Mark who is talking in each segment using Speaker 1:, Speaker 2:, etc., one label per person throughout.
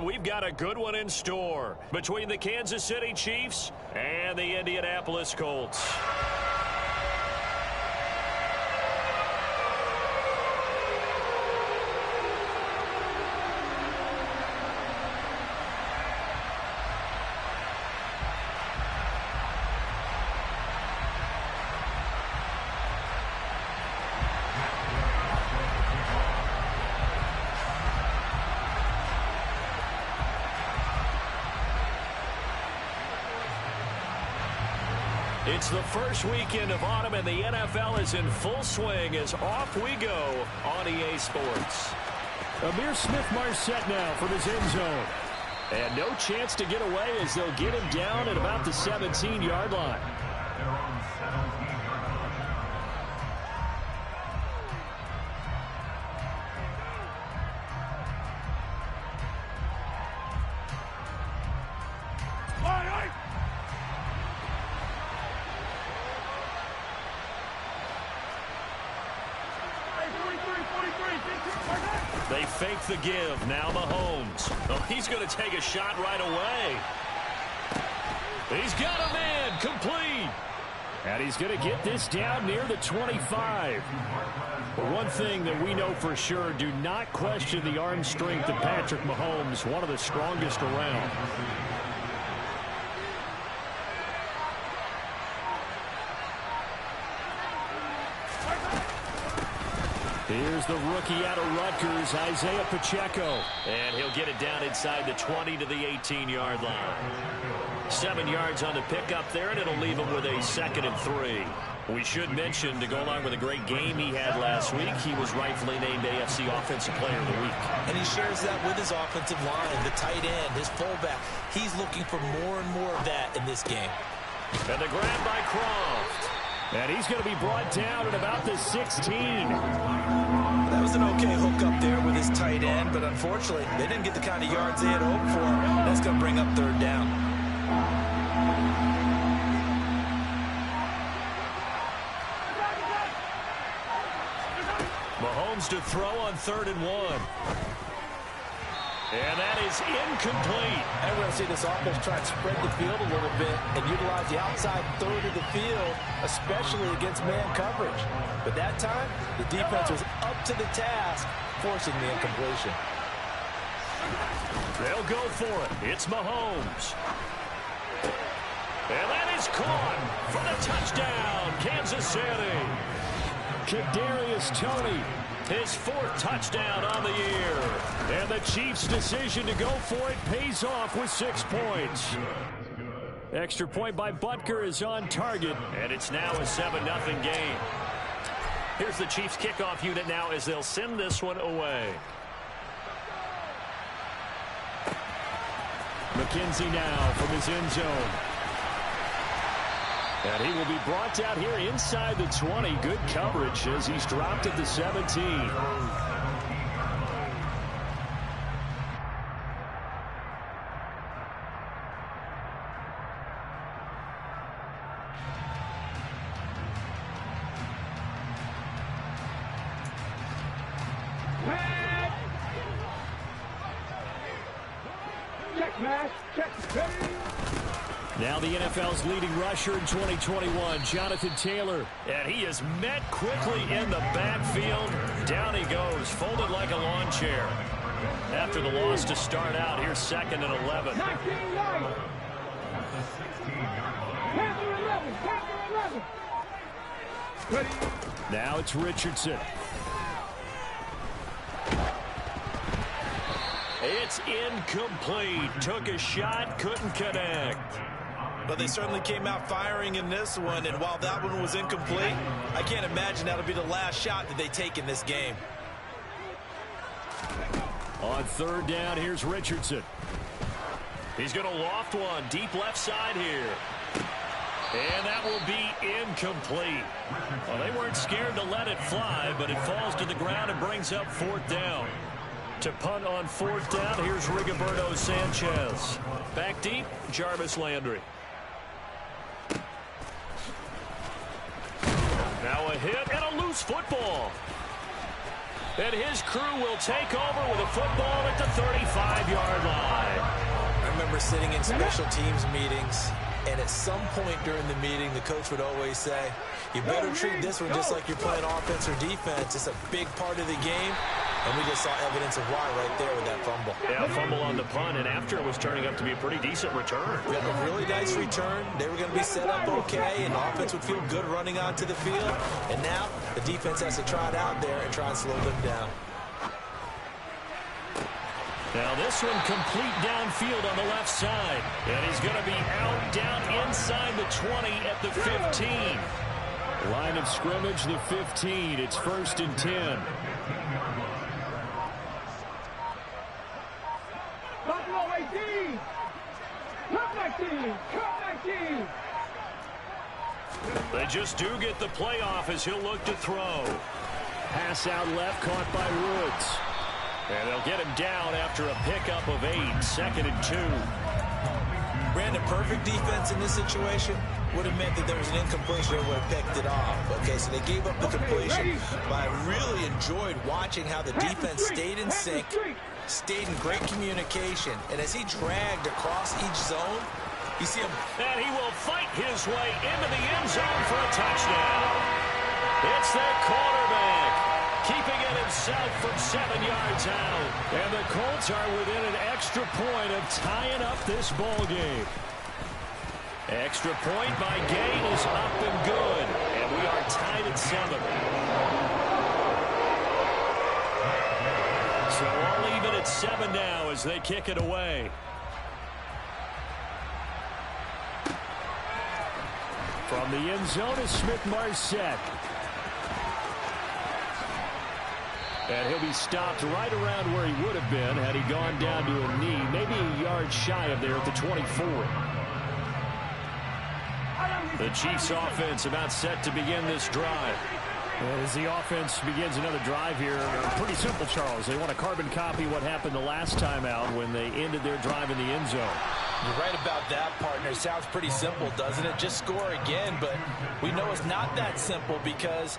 Speaker 1: one, we've got a good one in store between the Kansas City Chiefs and the Indianapolis Colts. It's the first weekend of autumn, and the NFL is in full swing as off we go on EA Sports.
Speaker 2: Ihmir Smith-Marsette now from his end zone.
Speaker 1: And no chance to get away as they'll get him down at about the 17-yard line. They fake the give. Now Mahomes. Oh, he's going to take a shot right away. He's got a man. Complete.
Speaker 2: And he's going to get this down near the 25. But one thing that we know for sure, do not question the arm strength of Patrick Mahomes, one of the strongest around. Here's the rookie out of Rutgers, Isaiah Pacheco.
Speaker 1: And he'll get it down inside the 20 to the 18-yard line. 7 yards on the pickup there, and it'll leave him with a 2nd and 3. We should mention, to go along with a great game he had last week, he was rightfully named AFC Offensive Player of the Week.
Speaker 3: And he shares that with his offensive line, the tight end, his fullback. He's looking for more and more of that in this game.
Speaker 1: And the grab by Croft.
Speaker 2: And he's going to be brought down at about the 16.
Speaker 3: That was an okay hook up there with his tight end, but unfortunately, they didn't get the kind of yards they had hoped for. That's going to bring up 3rd down.
Speaker 1: Mahomes to throw on 3rd and 1. And that is incomplete.
Speaker 3: And we're going to see this offense try and spread the field a little bit and utilize the outside 3rd of the field, especially against man coverage. But that time, the defense was up to the task, forcing the incompletion.
Speaker 1: They'll go for it. It's Mahomes. And that is caught for the touchdown, Kansas City.
Speaker 2: Kadarius Toney.
Speaker 1: His 4th touchdown on the year.
Speaker 2: And the Chiefs' decision to go for it pays off with 6 points. Extra point by Butker is on target.
Speaker 1: And it's now a 7-0 game. Here's the Chiefs kickoff unit now as they'll send this one away.
Speaker 2: McKenzie now from his end zone. And he will be brought down here inside the 20. Good coverage as he's dropped at the 17. Now the NFL's leading rusher in 2021, Jonathan Taylor.
Speaker 1: And he is met quickly in the backfield. Down he goes, folded like a lawn chair. After the loss to start out, here's 2nd and 11.
Speaker 2: Now it's Richardson.
Speaker 1: It's incomplete. Took a shot, couldn't connect.
Speaker 3: But they certainly came out firing in this one, and while that one was incomplete, I can't imagine that'll be the last shot that they take in this game.
Speaker 2: On 3rd down, here's Richardson.
Speaker 1: He's going to loft one deep left side here. And that will be incomplete. Well, they weren't scared to let it fly, but it falls to the ground and brings up 4th down. To punt on 4th down, here's Rigoberto Sanchez. Back deep, Jarvis Landry. Now a hit and a loose football. And his crew will take over with a football at the 35-yard line.
Speaker 3: remember sitting in special teams meetings, and at some point during the meeting, the coach would always say, you better treat this one just like you're playing offense or defense. It's a big part of the game, and we just saw evidence of why right there with that fumble.
Speaker 1: Yeah, fumble on the punt, and after it was turning up to be a pretty decent return.
Speaker 3: We had a really nice return. They were going to be set up okay, and the offense would feel good running onto the field. And now the defense has to try it out there and try and slow them down.
Speaker 1: Now this one complete downfield on the left side. And he's going to be out down inside the 20 at the 15.
Speaker 2: Line of scrimmage, the 15. It's 1st and 10.
Speaker 4: Buffalo 18. Come back team. Come back team.
Speaker 1: They just do get the playoff as he'll look to throw.
Speaker 2: Pass out left, caught by Woods.
Speaker 1: And they'll get him down after a pickup of 8, 2nd and 2.
Speaker 3: Brandon, perfect defense in this situation would have meant that there was an incompletion that would have picked it off. Okay, so they gave up the completion, but I really enjoyed watching how the defense stayed in sync, stayed in great communication, and as he dragged across each zone, you see him.
Speaker 1: And he will fight his way into the end zone for a touchdown. It's their quarterback, keeping it himself from 7 yards out.
Speaker 2: And the Colts are within an extra point of tying up this ball game.
Speaker 1: Extra point by Gain is up and good. And we are tied at 7. So all even at 7 now as they kick it away.
Speaker 2: From the end zone is Smith-Marsette. And he'll be stopped right around where he would have been had he gone down to a knee, maybe a yard shy of there at the 24.
Speaker 1: The Chiefs offense about set to begin this drive.
Speaker 2: As the offense begins another drive here, pretty simple, Charles. They want to carbon copy what happened the last time out when they ended their drive in the end zone.
Speaker 3: You're right about that, partner. Sounds pretty simple, doesn't it? Just score again, but we know it's not that simple because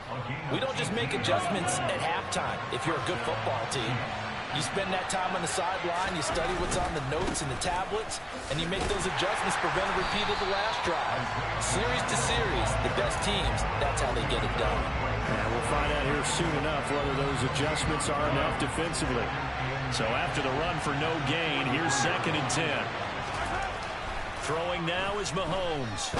Speaker 3: we don't just make adjustments at halftime if you're a good football team. You spend that time on the sideline, you study what's on the notes and the tablets, and you make those adjustments, prevent a repeat of the last drive. Series to series, the best teams, that's how they get it done.
Speaker 2: And we'll find out here soon enough whether those adjustments are enough defensively.
Speaker 1: So after the run for no gain, here's 2nd and 10. Throwing now is Mahomes.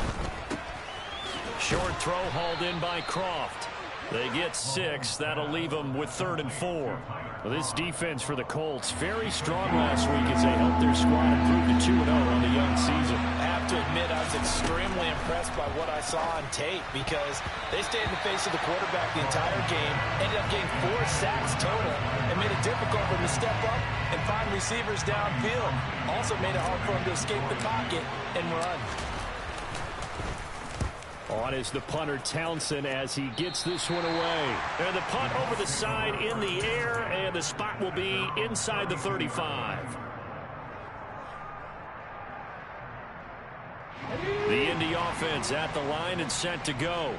Speaker 1: Short throw hauled in by Croft. They get 6. That'll leave them with 3rd and 4.
Speaker 2: Well, this defense for the Colts, very strong last week as they helped their squad improve to 2-0 on the young season.
Speaker 3: I have to admit, I was extremely impressed by what I saw on tape because they stayed in the face of the quarterback the entire game, ended up getting 4 sacks total, and made it difficult for them to step up and find receivers downfield. Also made it hard for them to escape the pocket and run.
Speaker 2: On is the punter Townsend as he gets this one away.
Speaker 1: And the punt over the side in the air, and the spot will be inside the 35. The Indy offense at the line and set to go.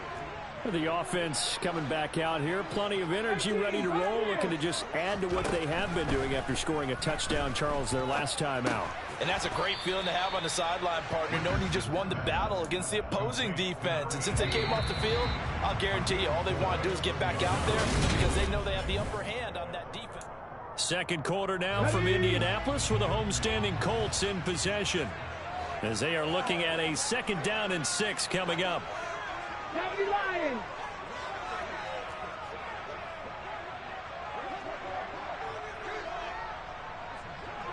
Speaker 2: The offense coming back out here. Plenty of energy, ready to roll, looking to just add to what they have been doing after scoring a touchdown, Charles, their last time out.
Speaker 3: And that's a great feeling to have on the sideline, partner, knowing you just won the battle against the opposing defense. And since they came off the field, I'll guarantee you all they want to do is get back out there because they know they have the upper hand on that defense.
Speaker 1: Second quarter now from Indianapolis with the homestanding Colts in possession as they are looking at a 2nd down and 6 coming up.
Speaker 4: Lions.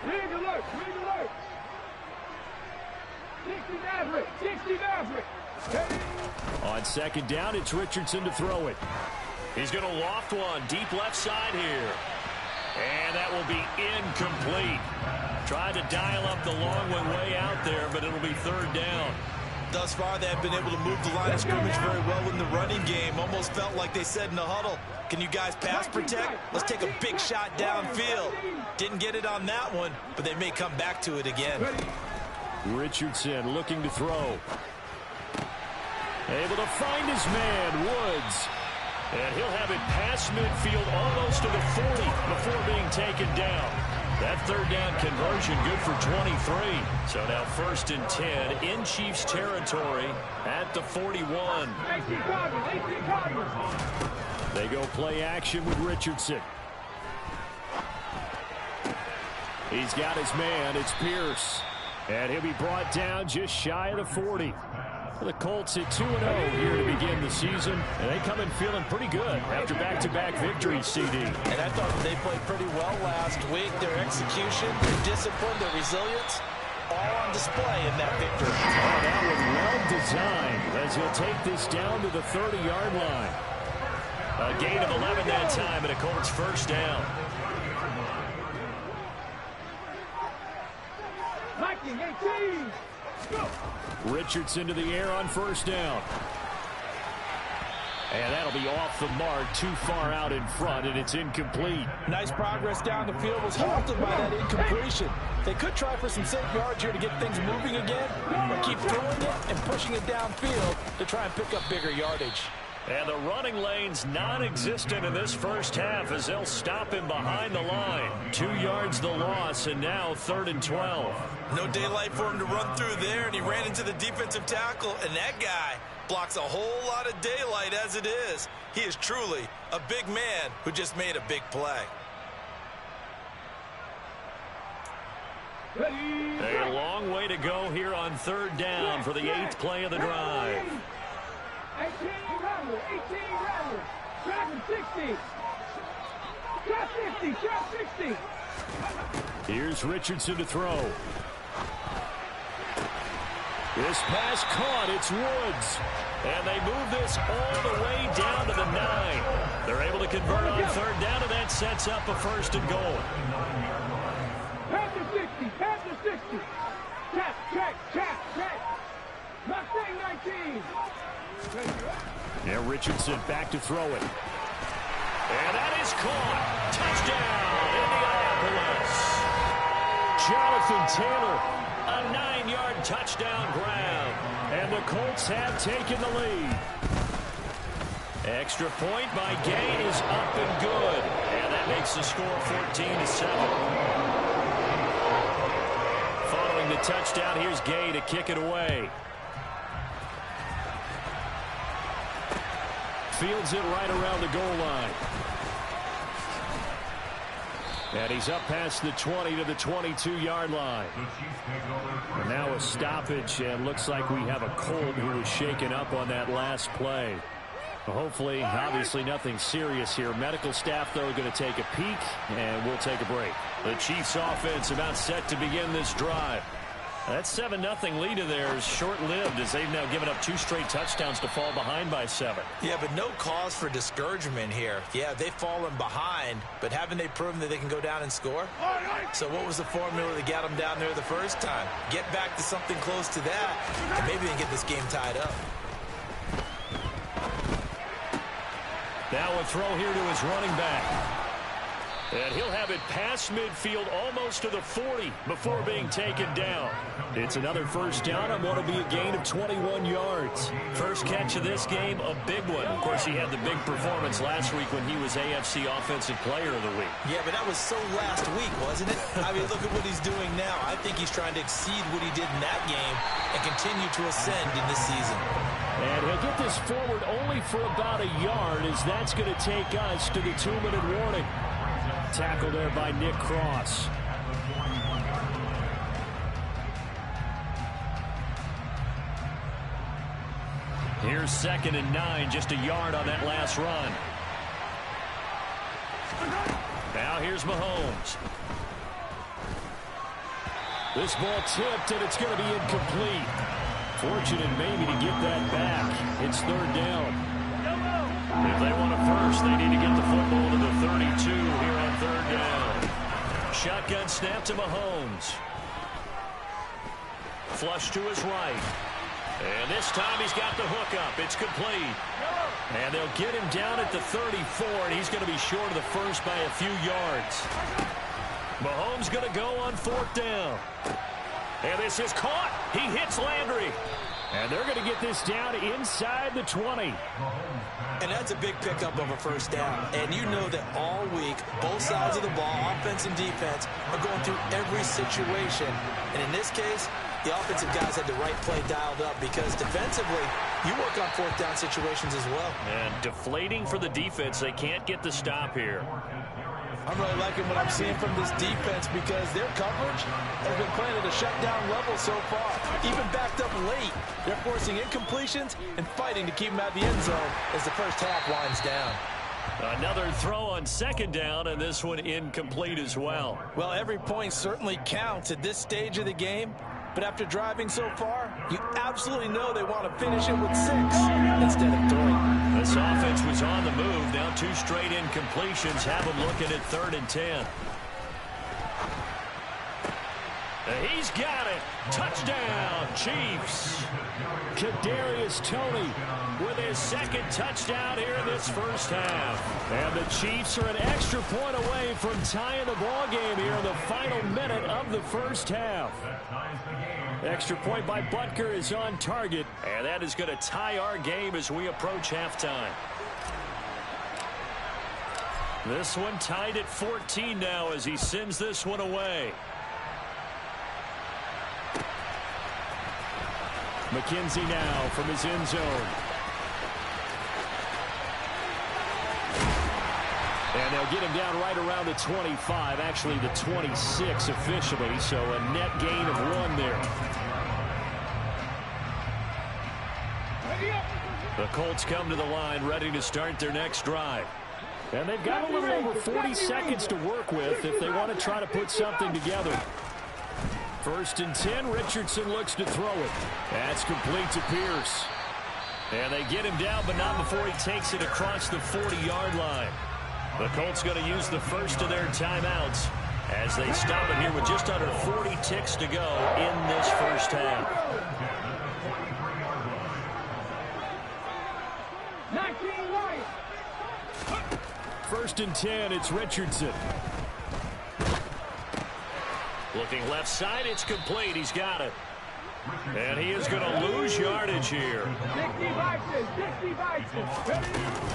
Speaker 4: Rig alert. 60 Maverick. 60 Maverick.
Speaker 1: On 2nd down, it's Richardson to throw it. He's going to loft one deep left side here. And that will be incomplete. Tried to dial up the long one way out there, but it'll be 3rd down.
Speaker 3: Thus far, they have been able to move the line of scrimmage very well in the running game. Almost felt like they said in the huddle, can you guys pass protect? Let's take a big shot downfield. Didn't get it on that one, but they may come back to it again.
Speaker 2: Richardson looking to throw. Able to find his man, Woods.
Speaker 1: And he'll have it past midfield almost to the 40 before being taken down. That third down conversion good for 23. So now 1st and 10 in Chiefs territory at the 41.
Speaker 4: 18 Cardinals.
Speaker 2: They go play action with Richardson. He's got his man. It's Pierce. And he'll be brought down just shy of the 40. The Colts at 2-0 here to begin the season, and they come in feeling pretty good after back-to-back victories, CD.
Speaker 3: And I thought they played pretty well last week. Their execution, their discipline, their resilience, all on display in that victory.
Speaker 2: Oh, that was well designed as he'll take this down to the 30-yard line.
Speaker 1: A gain of 11 that time, and a Colts first down.
Speaker 4: Viking 18. Go.
Speaker 2: Richardson to the air on first down. And that'll be off the mark, too far out in front, and it's incomplete.
Speaker 3: Nice progress down the field, was halted by that incompletion. They could try for some safe yards here to get things moving again, or keep throwing it and pushing it downfield to try and pick up bigger yardage.
Speaker 1: And the running lane's non-existent in this first half as they'll stop him behind the line. 2 yards the loss, and now 3rd and 12.
Speaker 5: No daylight for him to run through there, and he ran into the defensive tackle, and that guy blocks a whole lot of daylight as it is. He is truly a big man who just made a big play.
Speaker 1: A long way to go here on 3rd down for the 8th play of the drive.
Speaker 4: 18 Rattler, 18 Rattler. Tracking 60. Shot 50, shot 60.
Speaker 2: Here's Richardson to throw. This pass caught. It's Woods.
Speaker 1: And they move this all the way down to the 9. They're able to convert on 3rd down, and that sets up a 1st and goal.
Speaker 4: Pass to 60, pass to 60. Check, check, check, check. Mustang 19.
Speaker 2: Now Richardson back to throw it.
Speaker 1: And that is caught. Touchdown, Indianapolis.
Speaker 2: Jonathan Taylor.
Speaker 1: A 9-yard touchdown grab.
Speaker 2: And the Colts have taken the lead.
Speaker 1: Extra point by Gain is up and good. And that makes the score 14-7. Following the touchdown, here's Gay to kick it away.
Speaker 2: Fields it right around the goal line. And he's up past the 20 to the 22-yard line. And now a stoppage, and looks like we have a Colt who was shaken up on that last play. Hopefully, obviously nothing serious here. Medical staff, though, going to take a peek, and we'll take a break.
Speaker 1: The Chiefs offense about set to begin this drive. That 7-0 lead of theirs short-lived as they've now given up 2 straight touchdowns to fall behind by 7.
Speaker 3: Yeah, but no cause for discouragement here. Yeah, they've fallen behind, but haven't they proven that they can go down and score? So what was the formula that got them down there the first time? Get back to something close to that, and maybe they can get this game tied up.
Speaker 1: Now a throw here to his running back. And he'll have it past midfield almost to the 40 before being taken down.
Speaker 2: It's another first down on what will be a gain of 21 yards.
Speaker 1: First catch of this game, a big one. Of course, he had the big performance last week when he was AFC Offensive Player of the Week.
Speaker 3: Yeah, but that was so last week, wasn't it? I mean, look at what he's doing now. I think he's trying to exceed what he did in that game and continue to ascend in this season.
Speaker 2: And he'll get this forward only for about a yard, as that's going to take us to the 2-minute warning. Tackle there by Nick Cross.
Speaker 1: Here's 2nd and 9, just a yard on that last run. Now here's Mahomes.
Speaker 2: This ball tipped, and it's going to be incomplete. Fortunate maybe to get that back. It's 3rd down.
Speaker 1: If they want it first, they need to get the football to the 32 here on 3rd down. Shotgun snap to Mahomes. Flush to his right. And this time he's got the hook up. It's complete. And they'll get him down at the 34, and he's going to be short of the first by a few yards. Mahomes going to go on 4th down. And this is caught. He hits Landry.
Speaker 2: And they're going to get this down inside the 20.
Speaker 3: And that's a big pickup of a first down. And you know that all week, both sides of the ball, offense and defense, are going through every situation. And in this case, the offensive guys had the right play dialed up because defensively, you work on fourth down situations as well.
Speaker 1: And deflating for the defense. They can't get the stop here.
Speaker 3: I'm really liking what I'm seeing from this defense because their coverage has been playing at a shutdown level so far. Even backed up late, they're forcing incompletions and fighting to keep them out of the end zone as the first half winds down.
Speaker 1: Another throw on second down, and this one incomplete as well.
Speaker 3: Well, every point certainly counts at this stage of the game. But after driving so far, you absolutely know they want to finish it with 6 instead of 3.
Speaker 1: This offense was on the move. Now 2 straight incompletions have them looking at 3rd and 10. He's got it. Touchdown, Chiefs.
Speaker 2: Kadarius Toney with his second touchdown here in this first half. And the Chiefs are an extra point away from tying the ball game here in the final minute of the first half. Extra point by Butker is on target.
Speaker 1: And that is going to tie our game as we approach halftime. This one tied at 14 now as he sends this one away.
Speaker 2: McKenzie now from his end zone. And they'll get him down right around the 25, actually the 26 officially, so a net gain of 1 there.
Speaker 1: The Colts come to the line ready to start their next drive.
Speaker 2: And they've got a little over 40 seconds to work with if they want to try to put something together. 1st and 10, Richardson looks to throw it. That's complete to Pierce. And they get him down, but not before he takes it across the 40-yard line. The Colts going to use the first of their timeouts as they stop it here with just under 40 ticks to go in this first half. 1st and 10, it's Richardson.
Speaker 1: Looking left side, it's complete. He's got it. And he is going to lose yardage here.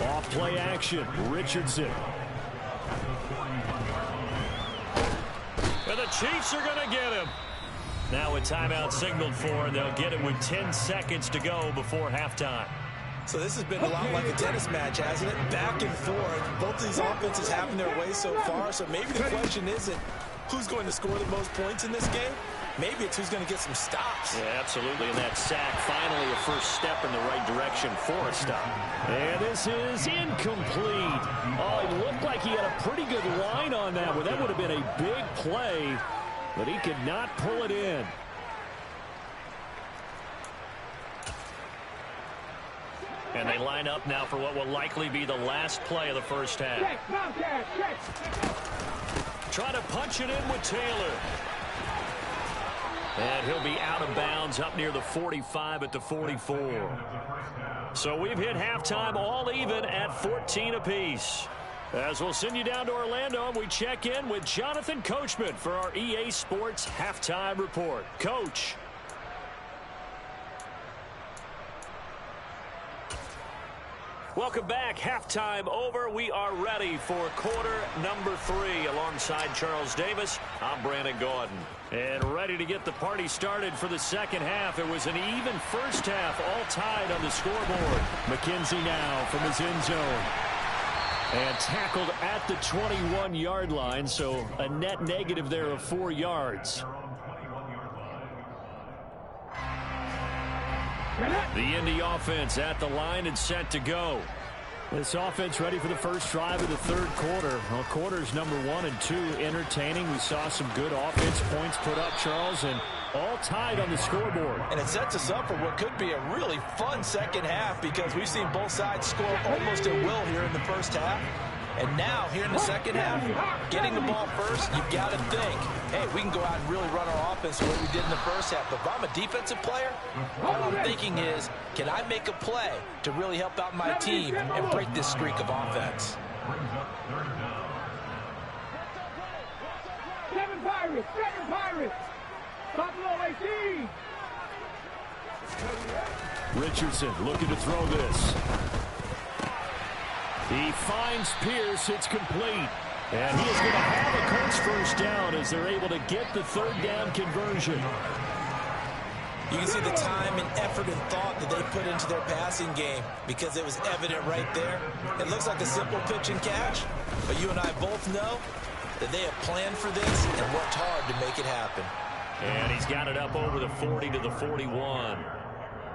Speaker 2: Off play action, Richardson.
Speaker 1: And the Chiefs are going to get him. Now a timeout signaled for, and they'll get it with 10 seconds to go before halftime.
Speaker 3: So this has been a lot like a tennis match, hasn't it? Back and forth. Both of these offenses having their way so far. So maybe the question isn't who's going to score the most points in this game. Maybe it's who's going to get some stops.
Speaker 1: Yeah, absolutely. And that sack, finally a first step in the right direction for a stop.
Speaker 2: And this is incomplete. Oh, it looked like he had a pretty good line on that one. That would have been a big play, but he could not pull it in.
Speaker 1: And they line up now for what will likely be the last play of the first half. Try to punch it in with Taylor. And he'll be out of bounds up near the 45 at the 44. So we've hit halftime all even at 14 apiece. As we'll send you down to Orlando, and we check in with Jonathan Coachman for our EA Sports Halftime Report. Coach. Welcome back. Halftime over. We are ready for quarter number 3. Alongside Charles Davis, I'm Brandon Gaudin. And ready to get the party started for the second half. It was an even first half, all tied on the scoreboard. McKenzie now from his end zone. And tackled at the 21-yard line, so a net negative there of 4 yards. The Indy offense at the line and set to go. This offense ready for the first drive of the third quarter. Well, quarters number 1 and 2 entertaining. We saw some good offense points put up, Charles, and all tied on the scoreboard.
Speaker 3: And it sets us up for what could be a really fun second half because we've seen both sides score almost at will here in the first half. And now, here in the second half, getting the ball first, you've got to think, hey, we can go out and really run our offense the way we did in the first half. But if I'm a defensive player, what I'm thinking is, can I make a play to really help out my team and break this streak of offense?
Speaker 4: 7 Pirates! Buffalo 18!
Speaker 2: Richardson looking to throw this. He finds Pierce. It's complete. And he is going to have a Colts first down as they're able to get the third down conversion.
Speaker 3: You can see the time and effort and thought that they put into their passing game because it was evident right there. It looks like a simple pitch and catch, but you and I both know that they have planned for this and worked hard to make it happen.
Speaker 1: And he's got it up over the 40 to the 41.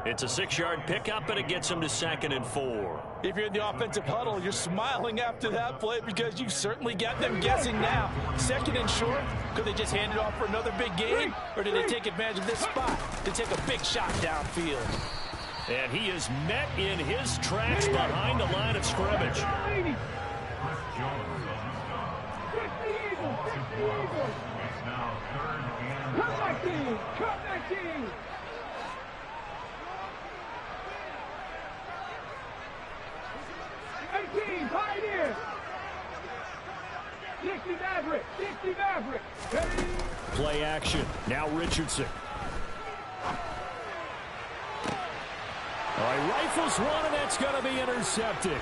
Speaker 1: It's a 6-yard pickup, and it gets him to 2nd and 4.
Speaker 3: If you're in the offensive huddle, you're smiling after that play because you've certainly got them guessing now. 2nd and short, could they just hand it off for another big gain, or did they take advantage of this spot to take a big shot downfield?
Speaker 1: And he is met in his tracks behind the line of scrimmage.
Speaker 4: Cut that team! 18, Pioneer! 60 Maverick! 60 Maverick! Ready?
Speaker 2: Play action. Now Richardson. All right, rifles one, and that's going to be intercepted.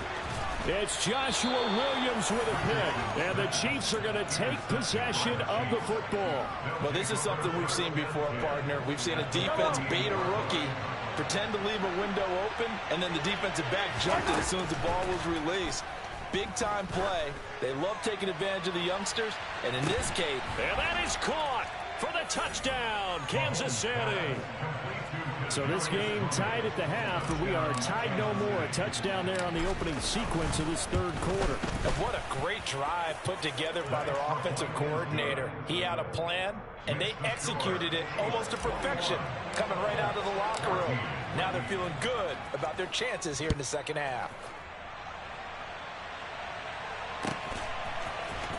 Speaker 2: It's Joshua Williams with a pick, and the Chiefs are going to take possession of the football.
Speaker 3: Well, this is something we've seen before, partner. We've seen a defense bait a rookie, pretend to leave a window open, and then the defensive back jumped it as soon as the ball was released. Big-time play. They love taking advantage of the youngsters, and in this case...
Speaker 1: And that is caught for the touchdown, Kansas City.
Speaker 2: So this game tied at the half, but we are tied no more. A touchdown there on the opening sequence of this third quarter.
Speaker 3: And what a great drive put together by their offensive coordinator. He had a plan, and they executed it almost to perfection, coming right out of the locker room. Now they're feeling good about their chances here in the second half.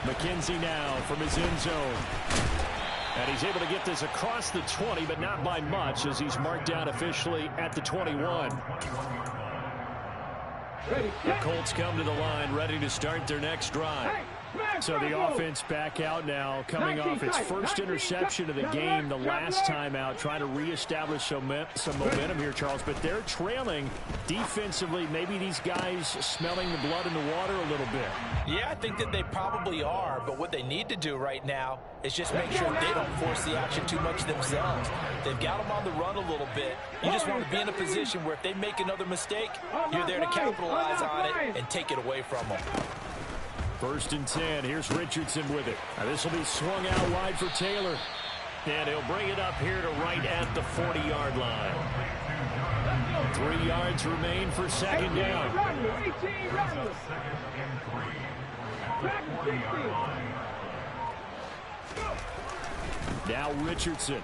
Speaker 2: McKenzie now from his end zone. And he's able to get this across the 20, but not by much, as he's marked down officially at the 21. The Colts come to the line, ready to start their next drive. So the offense back out now, coming off its first interception of the game the last time out, trying to reestablish some momentum here, Charles. But they're trailing defensively. Maybe these guys smelling the blood in the water a little bit.
Speaker 3: Yeah, I think that they probably are. But what they need to do right now is just make sure they don't force the action too much themselves. They've got them on the run a little bit. You just want to be in a position where if they make another mistake, you're there to capitalize on it and take it away from them.
Speaker 2: 1st and 10. Here's Richardson with it. Now this will be swung out wide for Taylor.
Speaker 1: And he'll bring it up here to right at the 40-yard line.
Speaker 2: 3 yards remain for second down.
Speaker 4: 18 runners. Back 60.
Speaker 2: Now Richardson.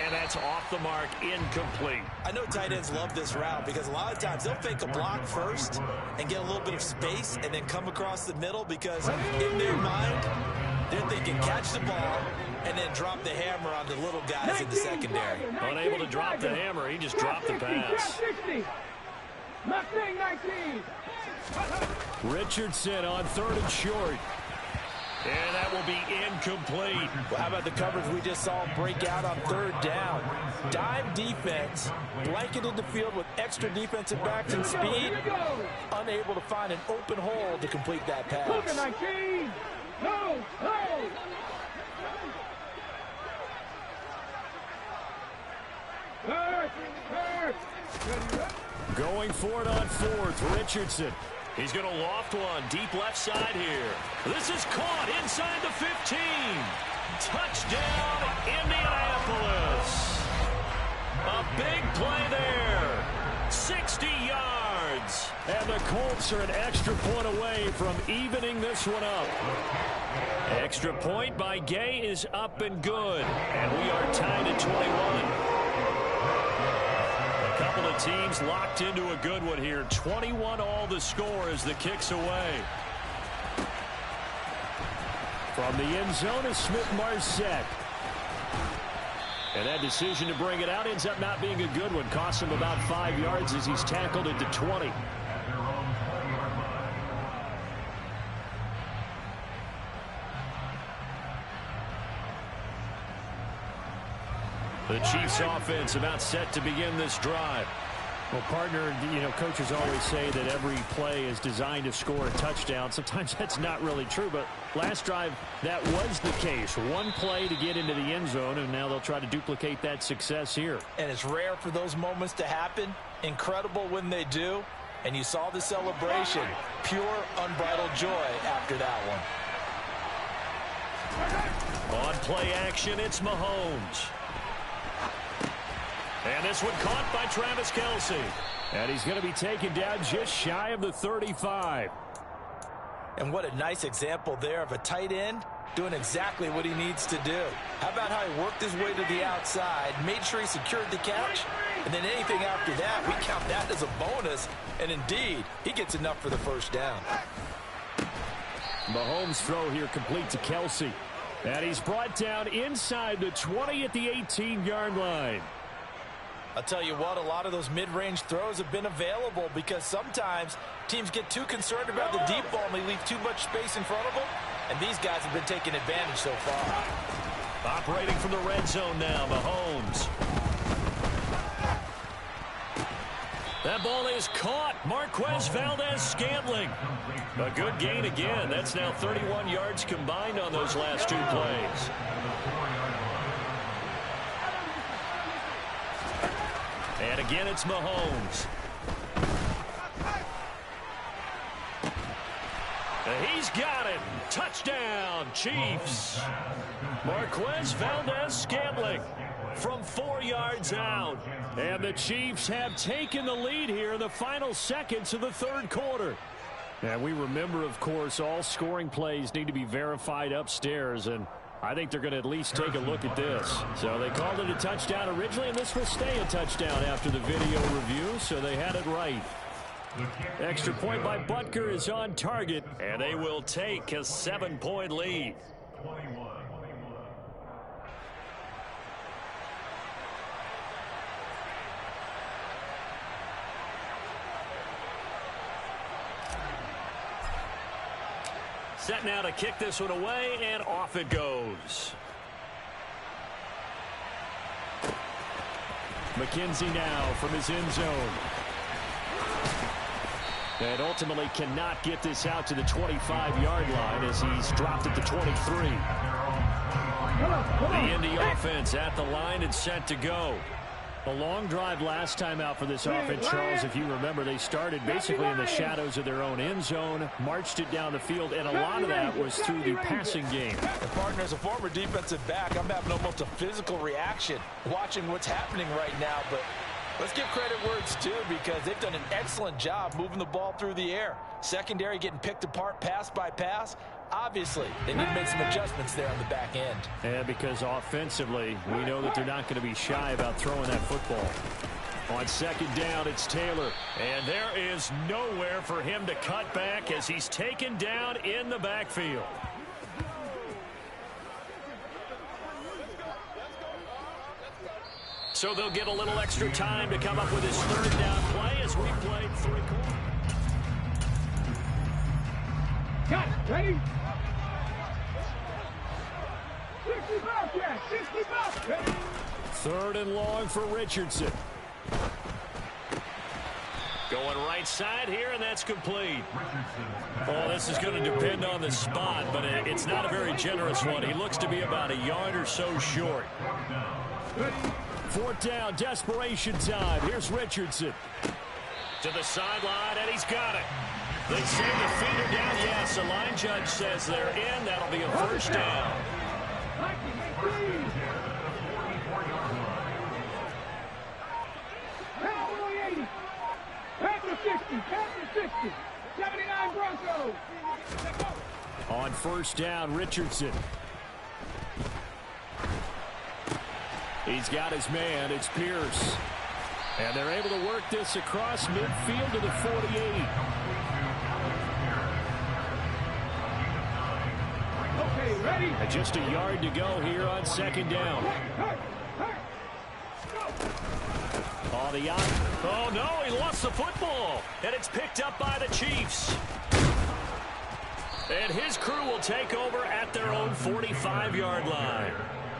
Speaker 1: And that's off the mark, incomplete.
Speaker 3: I know tight ends love this route because a lot of times they'll fake a block first and get a little bit of space and then come across the middle because in their mind, they're thinking catch the ball and then drop the hammer on the little guys in the secondary.
Speaker 1: Unable to drop the hammer, he just dropped the pass.
Speaker 4: Mustang 19.
Speaker 2: Richardson on 3rd and short.
Speaker 1: And that will be incomplete.
Speaker 3: Well, how about the coverage we just saw break out on 3rd down? Dime defense, blanketed the field with extra defensive backs and speed, unable to find an open hole to complete that pass.
Speaker 4: 19. No, no.
Speaker 2: Going for it on 4th, Richardson.
Speaker 1: He's going to loft one deep left side here. This is caught inside the 15. Touchdown, Indianapolis. A big play there. 60 yards.
Speaker 2: And the Colts are an extra point away from evening this one up.
Speaker 1: Extra point by Gay is up and good. And we are tied at 21. Couple of teams locked into a good one here. 21 all the score as the kick's away.
Speaker 2: From the end zone is Smith-Marsette. And that decision to bring it out ends up not being a good one. Costs him about 5 yards as he's tackled into 20.
Speaker 1: The Chiefs offense about set to begin this drive.
Speaker 2: Well, partner, coaches always say that every play is designed to score a touchdown. Sometimes that's not really true, but last drive, that was the case. One play to get into the end zone, and now they'll try to duplicate that success here.
Speaker 3: And it's rare for those moments to happen. Incredible when they do. And you saw the celebration. Pure, unbridled joy after that one.
Speaker 1: On play action, it's Mahomes. And this one caught by Travis Kelce.
Speaker 2: And he's going to be taken down just shy of the 35.
Speaker 3: And what a nice example there of a tight end doing exactly what he needs to do. How about how he worked his way to the outside, made sure he secured the catch, and then anything after that, we count that as a bonus. And indeed, he gets enough for the first down.
Speaker 2: Mahomes' throw here complete to Kelce. And he's brought down inside the 20 at the 18-yard line.
Speaker 3: I'll tell you what, a lot of those mid-range throws have been available because sometimes teams get too concerned about the deep ball and they leave too much space in front of them. And these guys have been taking advantage so far.
Speaker 1: Operating from the red zone now, Mahomes. That ball is caught. Marquez Valdes-Scantling. A good gain again. That's now 31 yards combined on those last two plays. And again, it's Mahomes. He's got it. Touchdown, Chiefs. Marquez Valdes-Scantling from 4 yards out.
Speaker 2: And the Chiefs have taken the lead here in the final seconds of the third quarter. And we remember, of course, all scoring plays need to be verified upstairs, and I think they're going to at least take a look at this. So they called it a touchdown originally, and this will stay a touchdown after the video review, so they had it right. Extra point by Butker is on target,
Speaker 1: and they will take a 7-point lead. Set now to kick this one away, and off it goes.
Speaker 2: McKenzie now from his end zone. And ultimately cannot get this out to the 25-yard line as he's dropped at the 23.
Speaker 1: The Indy offense at the line and set to go.
Speaker 2: A long drive last time out for this offense, Charles. If you remember, they started basically in the shadows of their own end zone, marched it down the field, and a lot of that was through the passing game.
Speaker 3: And partner, as a former defensive back, I'm having almost a physical reaction watching what's happening right now. But let's give credit where it's due because they've done an excellent job moving the ball through the air. Secondary getting picked apart pass by pass. Obviously, they need to make some adjustments there on the back end.
Speaker 2: And because offensively, we know that they're not going to be shy about throwing that football. On second down, it's Taylor.
Speaker 1: And there is nowhere for him to cut back as he's taken down in the backfield. So they'll get a little extra time to come up with his third down play as we played 3 quarters.
Speaker 4: Got it. Ready? 65, Jack. 65. Ready?
Speaker 2: Third and long for Richardson.
Speaker 1: Going right side here, and that's complete. Oh, this is going to depend on the spot, but it's not a very generous one. He looks to be about a yard or so short.
Speaker 2: Fourth down, desperation time. Here's Richardson.
Speaker 1: To the sideline, and he's got it. They say the feet are down. Yes, the line judge says they're in. That'll be a first down.
Speaker 4: Cowboy 80. Panther 60. Panther 60. 79 Broncos.
Speaker 2: On first down, Richardson. He's got his man. It's Pierce. And they're able to work this across midfield to the 48.
Speaker 4: Okay, ready?
Speaker 2: And just a yard to go here on second down.
Speaker 1: Oh, no, he lost the football. And it's picked up by the Chiefs. And his crew will take over at their own 45-yard line.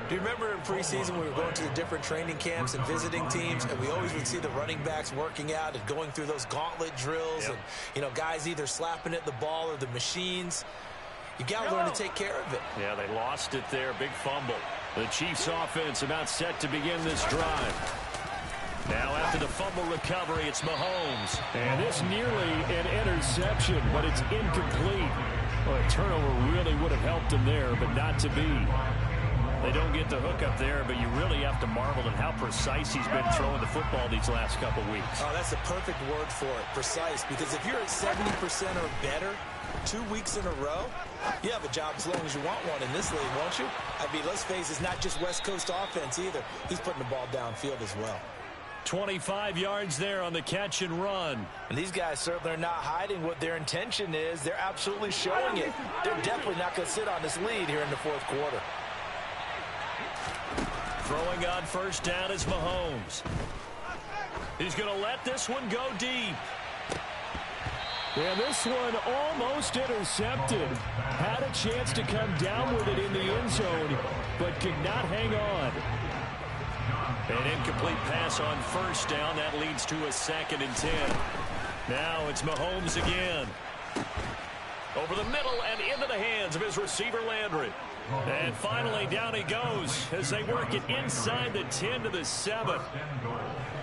Speaker 3: Do you remember in preseason we were going to the different training camps and visiting teams, and we always would see the running backs working out and going through those gauntlet drills, and, you know, guys either slapping at the ball or the machines. You got to learn to take care of it.
Speaker 2: Yeah, they lost it there. Big fumble. The Chiefs offense about set to begin this drive. Now after the fumble recovery, it's Mahomes. And this nearly an interception, but it's incomplete. Well, a turnover really would have helped him there, but not to be. They don't get the hook up there, but you really have to marvel at how precise he's been throwing the football these last couple weeks.
Speaker 3: Oh, that's the perfect word for it, precise, because if you're at 70% or better 2 weeks in a row, you have a job as long as you want one in this league, won't you? I mean, let's face it, it's not just West Coast offense either. He's putting the ball downfield as well.
Speaker 2: 25 yards there on the catch and run.
Speaker 3: And these guys certainly are not hiding what their intention is. They're absolutely showing it. They're definitely not going to sit on this lead here in the fourth quarter.
Speaker 2: Throwing on first down is Mahomes. He's going to let this one go deep. And this one almost intercepted. Had a chance to come down with it in the end zone, but could not hang on. An incomplete pass on first down. That leads to a 2nd and 10. Now it's Mahomes again. Over the middle and into the hands of his receiver Landry. And finally down he goes as they work it inside the 10 to the 7.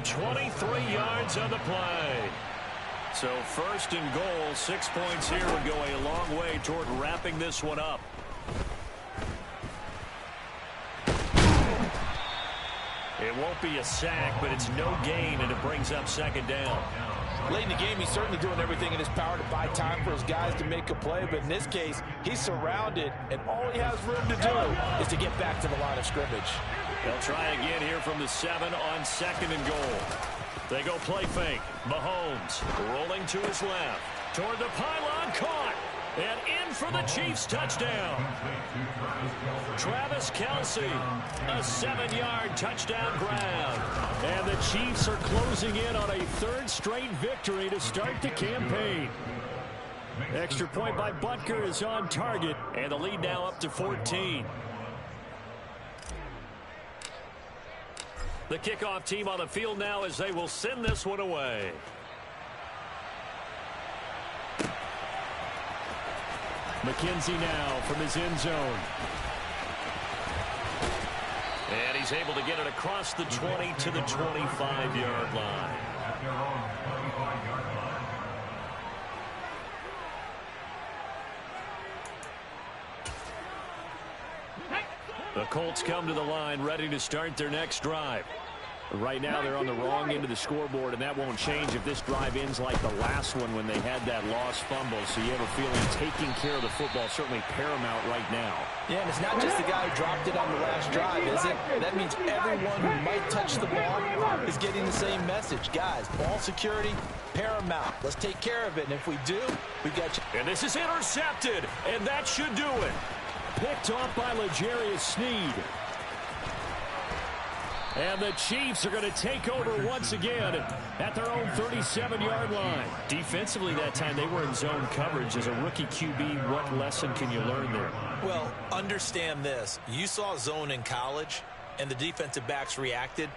Speaker 2: 23 yards on the play. So 1st and goal, 6 points here would go a long way toward wrapping this one up. It won't be a sack, but it's no gain, and it brings up 2nd down.
Speaker 3: Late in the game, he's certainly doing everything in his power to buy time for his guys to make a play, but in this case, he's surrounded, and all he has room to do is to get back to the line of scrimmage.
Speaker 2: They'll try again here from the 7 on 2nd and goal. They go play fake. Mahomes rolling to his left. Toward the pylon, caught. And in for the Chiefs touchdown. Travis Kelce, a 7-yard touchdown grab. And the Chiefs are closing in on a 3rd straight victory to start the campaign. Extra point by Butker is on target, and the lead now up to 14. The kickoff team on the field now as they will send this one away. McKenzie now from his end zone. And he's able to get it across the 20 to the 25-yard line. The Colts come to the line ready to start their next drive. Right now they're on the wrong end of the scoreboard, and that won't change if this drive ends like the last one when they had that lost fumble. So you have a feeling taking care of the football certainly paramount right now.
Speaker 3: Yeah, and it's not just the guy who dropped it on the last drive, is it? That means everyone who might touch the ball is getting the same message. Guys, ball security, paramount. Let's take care of it, and if we do, we got you.
Speaker 2: And this is intercepted, and that should do it. Picked off by L'Jarius Sneed. And the Chiefs are going to take over once again at their own 37-yard line. Defensively that time, they were in zone coverage. As a rookie QB, what lesson can you learn there?
Speaker 3: Well, understand this. You saw zone in college, and the defensive backs reacted,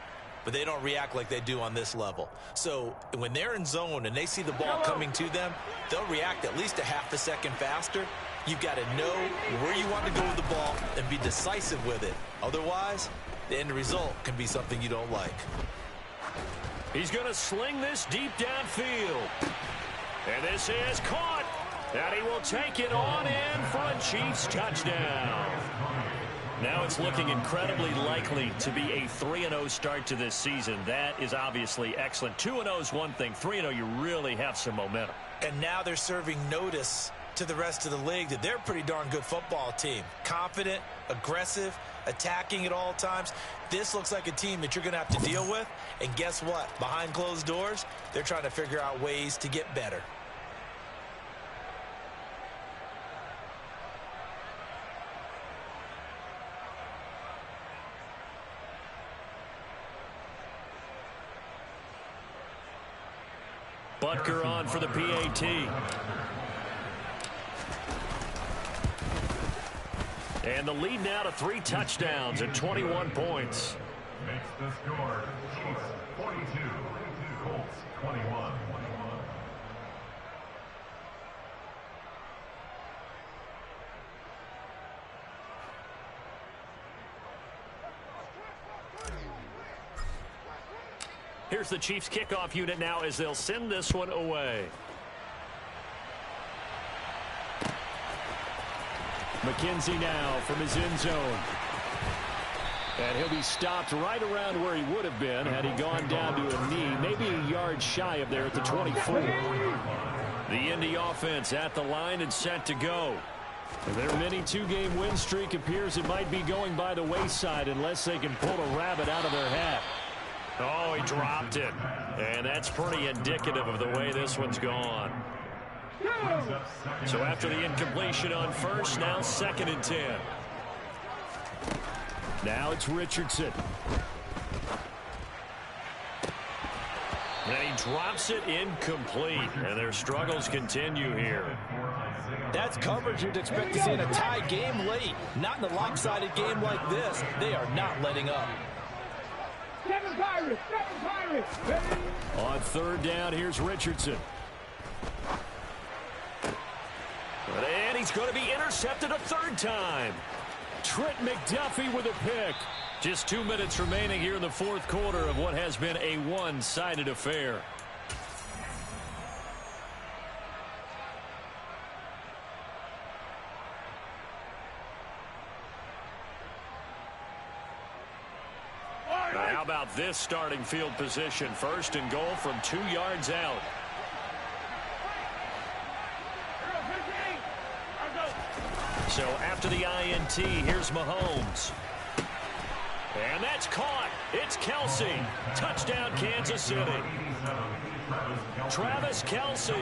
Speaker 3: but they don't react like they do on this level. So when they're in zone and they see the ball coming to them, they'll react at least a half a second faster. You've got to know where you want to go with the ball and be decisive with it. Otherwise, the end result can be something you don't like.
Speaker 2: He's going to sling this deep downfield. And this is caught. And he will take it on in for a Chiefs touchdown. Now it's looking incredibly likely to be a 3-0 start to this season. That is obviously excellent. 2-0 is one thing. 3-0, you really have some momentum.
Speaker 3: And now they're serving notice to the rest of the league that they're a pretty darn good football team. Confident, aggressive, attacking at all times. This looks like a team that you're going to have to deal with. And guess what? Behind closed doors, they're trying to figure out ways to get better.
Speaker 2: Butker on for the PAT.
Speaker 1: And the lead now to 3 touchdowns and 21 points.
Speaker 6: Makes the score Chiefs 42, Colts 21.
Speaker 1: Here's the Chiefs kickoff unit now as they'll send this one away.
Speaker 2: McKenzie now from his end zone. And he'll be stopped right around where he would have been had he gone down to a knee, maybe a yard shy of there at the 24.
Speaker 1: The Indy offense at the line and set to go.
Speaker 2: Their mini 2-game win streak appears it might be going by the wayside unless they can pull a rabbit out of their hat.
Speaker 1: Oh, he dropped it. And that's pretty indicative of the way this one's gone. So after the incompletion on first, now 2nd and 10.
Speaker 2: Now it's Richardson.
Speaker 1: And he drops it incomplete. And their struggles continue here.
Speaker 3: That's coverage you'd expect to see in a tie game late. Not in a lopsided game like this. They are not letting up.
Speaker 4: Seven Pirates.
Speaker 2: On 3rd down, here's Richardson.
Speaker 1: And he's going to be intercepted a 3rd time.
Speaker 2: Trent McDuffie with a pick.
Speaker 1: Just 2 minutes remaining here in the 4th quarter of what has been a one-sided affair. How about this starting field position? 1st and goal from 2 yards out. So after the INT, here's Mahomes. And that's caught. It's Kelce. Touchdown, Kansas City. Travis Kelce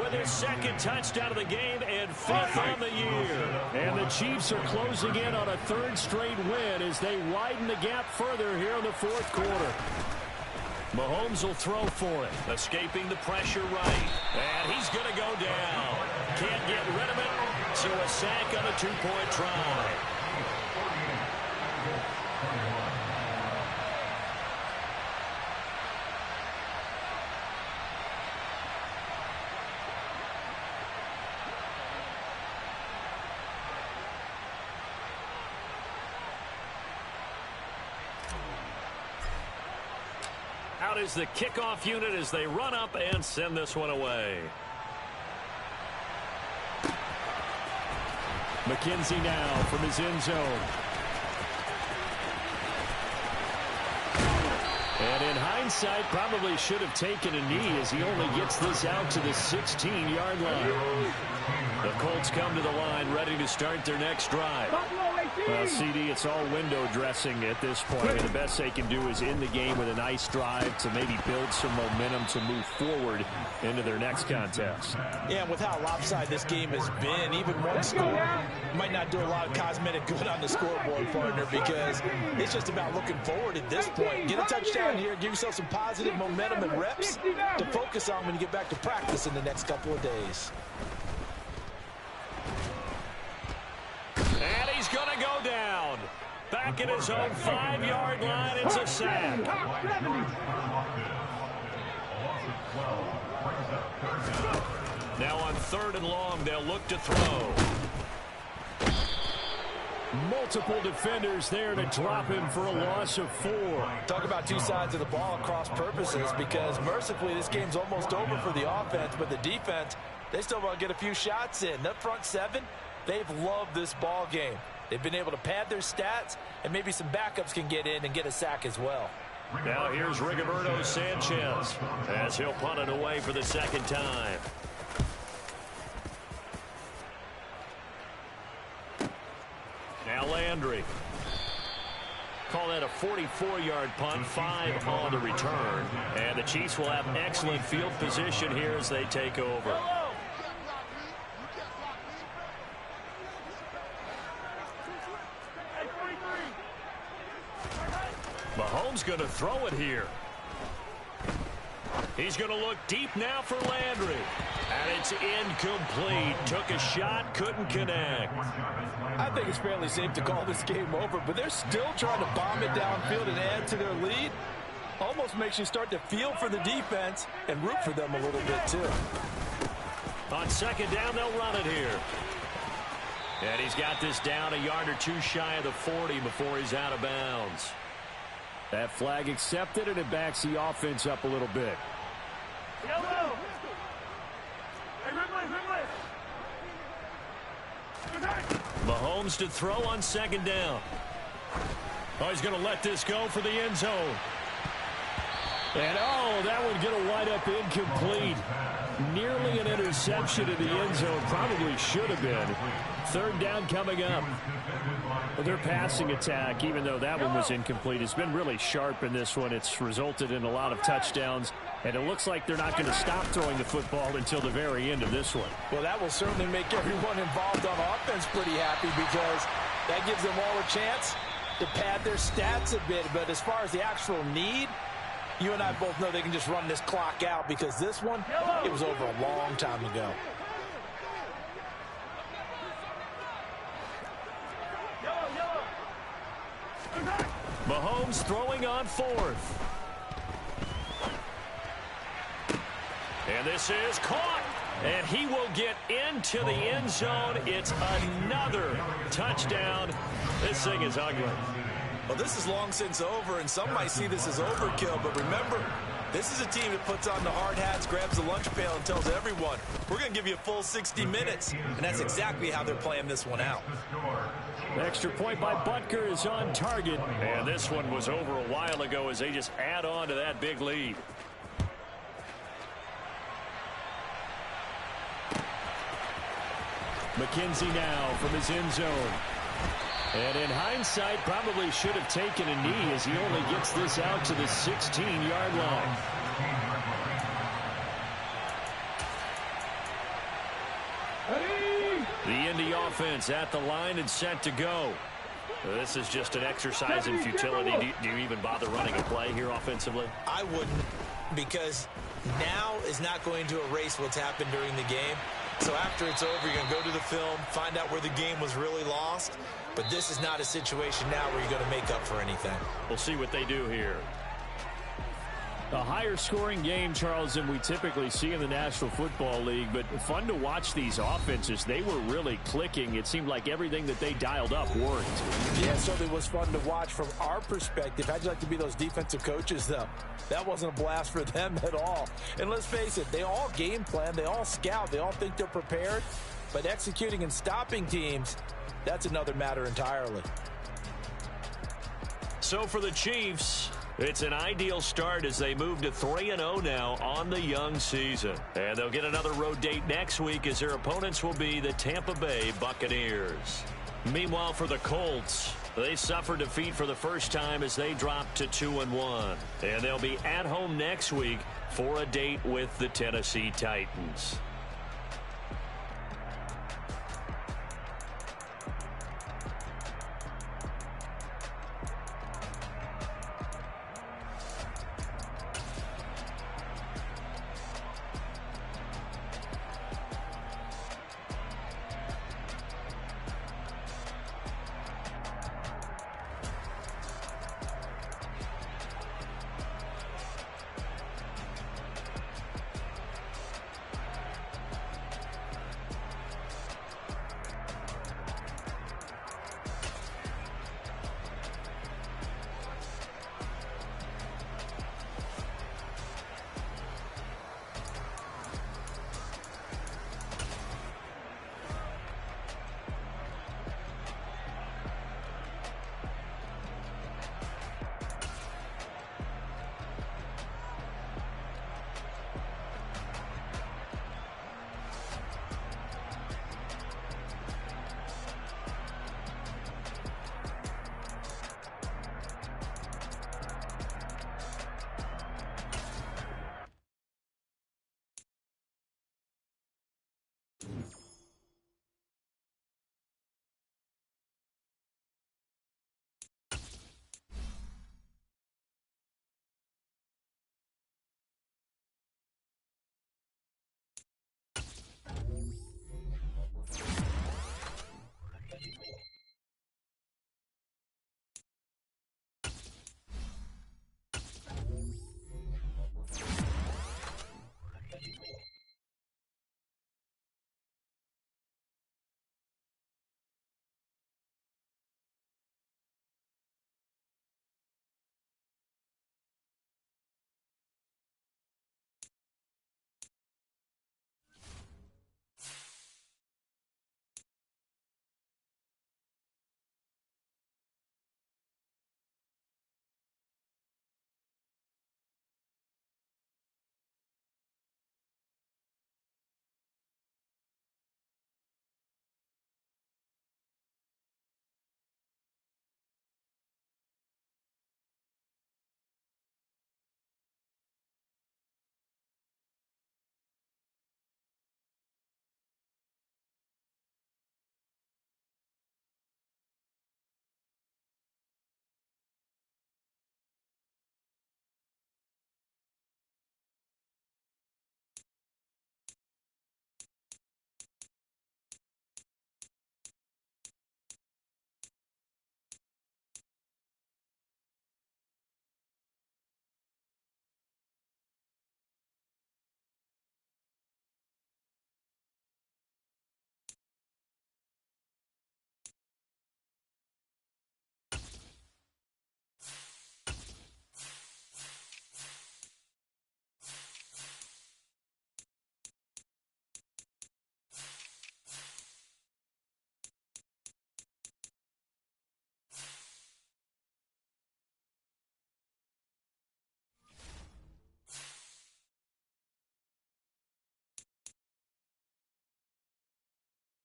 Speaker 1: with his 2nd touchdown of the game and 5th on the year.
Speaker 2: And the Chiefs are closing in on a 3rd straight win as they widen the gap further here in the 4th quarter.
Speaker 1: Mahomes will throw for it. Escaping the pressure right. And he's going to go down. Can't get rid of it. So a sack on a 2-point try. Out is the kickoff unit as they run up and send this one away.
Speaker 2: McKenzie now from his end zone. And in hindsight, probably should have taken a knee as he only gets this out to the 16-yard line.
Speaker 1: The Colts come to the line ready to start their next drive.
Speaker 2: Well, CD, it's all window dressing at this point. I mean, the best they can do is end the game with a nice drive to maybe build some momentum to move forward into their next contest.
Speaker 3: Yeah, and with how lopsided this game has been, even one score might not do a lot of cosmetic good on the scoreboard, partner, because it's just about looking forward at this point. Get a touchdown here, give yourself some positive momentum and reps to focus on when you get back to practice in the next couple of days.
Speaker 1: And he's going to go down. Back at his own 5-yard line, it's a sack. Now on 3rd and long, they'll look to throw.
Speaker 2: Multiple defenders there to drop him for a loss of 4.
Speaker 3: Talk about 2 sides of the ball at cross purposes, because mercifully this game's almost over for the offense, but the defense, they still want to get a few shots in. That front 7, they've loved this ball game. They've been able to pad their stats, and maybe some backups can get in and get a sack as well.
Speaker 1: Now here's Rigoberto Sanchez as he'll punt it away for the 2nd time. Now Landry. Call that a 44-yard punt, 5 on the return. And the Chiefs will have excellent field position here as they take over. Mahomes going to throw it here. He's going to look deep now for Landry. And it's incomplete. Took a shot, couldn't connect.
Speaker 3: I think it's fairly safe to call this game over, but they're still trying to bomb it downfield and add to their lead. Almost makes you start to feel for the defense and root for them a little bit, too.
Speaker 1: On second down, they'll run it here. And he's got this down a yard or two shy of the 40 before he's out of bounds.
Speaker 2: That flag accepted, and it backs the offense up a little bit.
Speaker 4: Yellow!
Speaker 1: Mahomes to throw on second down. Oh, he's going to let this go for the end zone. And, oh, that would get a wide up incomplete. Nearly an interception in the end zone. Probably should have been. Third down coming up. Well, their passing attack, even though that one was incomplete, has been really sharp in this one. It's resulted in a lot of touchdowns. And it looks like they're not going to stop throwing the football until the very end of this one.
Speaker 3: Well, that will certainly make everyone involved on offense pretty happy because that gives them all a chance to pad their stats a bit. But as far as the actual need, you and I both know they can just run this clock out because this one, it was over a long time ago.
Speaker 1: Mahomes throwing on fourth. And this is caught. And he will get into the end zone. It's another touchdown. This thing is ugly.
Speaker 5: Well, this is long since over, and some might see this as overkill. But remember, this is a team that puts on the hard hats, grabs the lunch pail, and tells everyone, we're going to give you a full 60 minutes. And that's exactly how they're playing this one out.
Speaker 2: The extra point by Butker is on target.
Speaker 1: And this one was over a while ago as they just add on to that big lead.
Speaker 2: McKenzie now from his end zone. And in hindsight, probably should have taken a knee as he only gets this out to the 16-yard line.
Speaker 1: The Indy offense at the line and set to go. This is just an exercise in futility. Do you even bother running a play here offensively?
Speaker 5: I wouldn't, because now is not going to erase what's happened during the game. So after it's over, you're going to go to the film, find out where the game was really lost. But this is not a situation now where you're going to make up for anything.
Speaker 1: We'll see what they do here.
Speaker 2: A higher scoring game, Charles, than we typically see in the National Football League, but fun to watch these offenses. They were really clicking. It seemed like everything that they dialed up worked.
Speaker 3: Yeah, it certainly was fun to watch from our perspective. How'd you like to be those defensive coaches, though? That wasn't a blast for them at all. And let's face it, they all game plan, they all scout, they all think they're prepared, but executing and stopping teams, that's another matter entirely.
Speaker 1: So for the Chiefs, it's an ideal start as they move to 3-0 now on the young season. And they'll get another road date next week as their opponents will be the Tampa Bay Buccaneers. Meanwhile, for the Colts, they suffered defeat for the first time as they dropped to 2-1. And they'll be at home next week for a date with the Tennessee Titans.